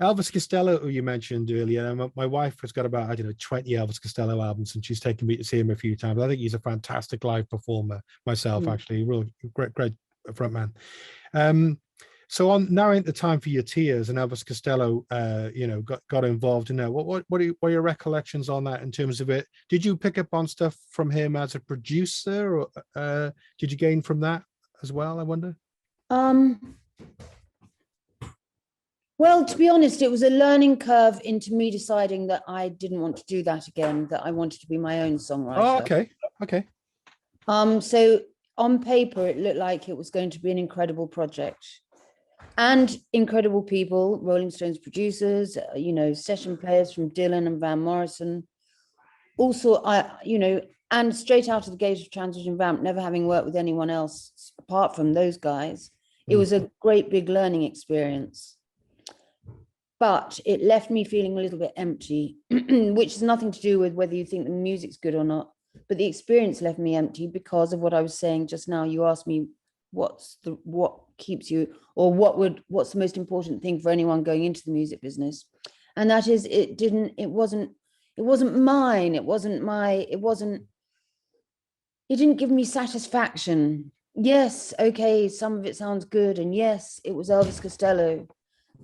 Elvis Costello, who you mentioned earlier, and my wife has got about, I don't know, 20 Elvis Costello albums, and she's taken me to see him a few times. I think he's a fantastic live performer myself, actually. Really great frontman. So on now ain't the time for your tears, and Elvis Costello, got involved in that. What are your recollections on that in terms of it? Did you pick up on stuff from him as a producer, or did you gain from that as well, I wonder? Well, to be honest, it was a learning curve into me deciding that I didn't want to do that again, that I wanted to be my own songwriter. Oh, okay. So on paper, it looked like it was going to be an incredible project. And incredible people, Rolling Stones producers, session players from Dylan and Van Morrison. Also, and straight out of the gate of Transvision Vamp, never having worked with anyone else apart from those guys, it was a great big learning experience. But it left me feeling a little bit empty, which has nothing to do with whether you think the music's good or not. But the experience left me empty because of what I was saying just now. You asked me what keeps you, or what's the most important thing for anyone going into the music business, and that is it wasn't mine. It didn't give me satisfaction. Yes, okay, some of it sounds good, and yes, it was Elvis Costello,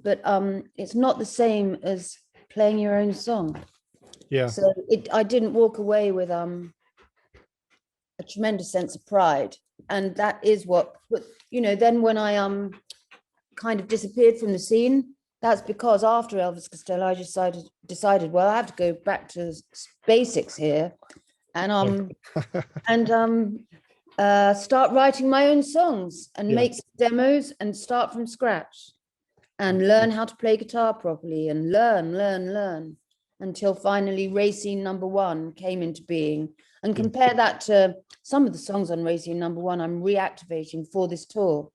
but it's not the same as playing your own song. Yeah. So I didn't walk away with a tremendous sense of pride, and that is what, then when I kind of disappeared from the scene, that's because after Elvis Costello, I decided, well, I have to go back to basics here, and start writing my own songs and make demos and start from scratch and learn how to play guitar properly and learn until finally Racine #1 came into being. And compare that to some of the songs on Racine #1 I'm reactivating for this tour,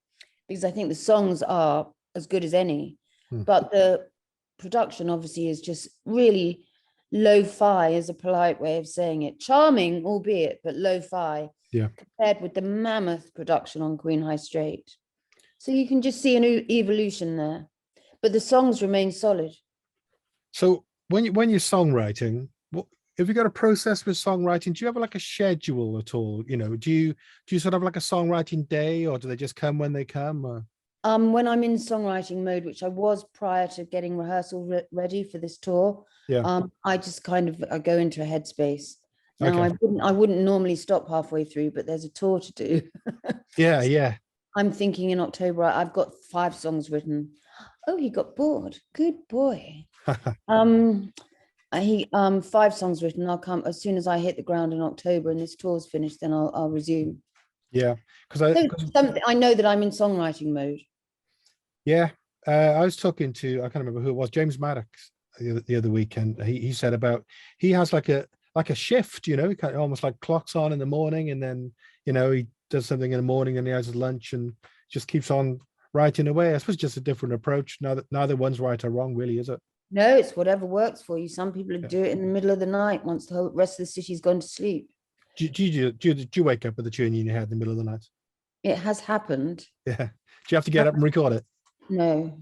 because I think the songs are as good as any, but the production obviously is just really lo-fi, is a polite way of saying it. Charming, albeit, but lo-fi, compared with the mammoth production on Queen High Straight. So you can just see an evolution there, but the songs remain solid. So when you're songwriting, have you got a process with songwriting? Do you have like a schedule at all? Do you sort of like a songwriting day, or do they just come when they come? Or? When I'm in songwriting mode, which I was prior to getting rehearsal ready for this tour, I just I go into a headspace. Now, I wouldn't normally stop halfway through, but there's a tour to do. Yeah. I'm thinking in October, I've got 5 songs written. Oh, he got bored. Good boy. 5 songs written. I'll come as soon as I hit the ground in October and this tour's finished, then I'll resume. Yeah, because I know that I'm in songwriting mode. Yeah, I was talking to, I can't remember who it was, James Maddox the other weekend. He said about, he has like a shift, he kind of almost like clocks on in the morning, and then he does something in the morning and he has his lunch and just keeps on writing away. I suppose just a different approach. Neither one's right or wrong, really, is it? No, it's whatever works for you. Some people do it in the middle of the night once the whole rest of the city's gone to sleep. Do you wake up with a tune in your head in the middle of the night? It has happened. Yeah. Do you have to get up and record it? No.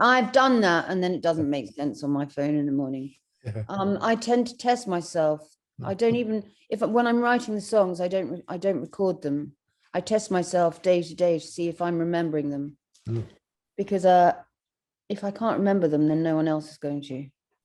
I've done that, and then it doesn't make sense on my phone in the morning. Yeah. I tend to test myself. I don't even, when I'm writing the songs, I don't record them. I test myself day to day to see if I'm remembering them. Because if I can't remember them, then no one else is going to.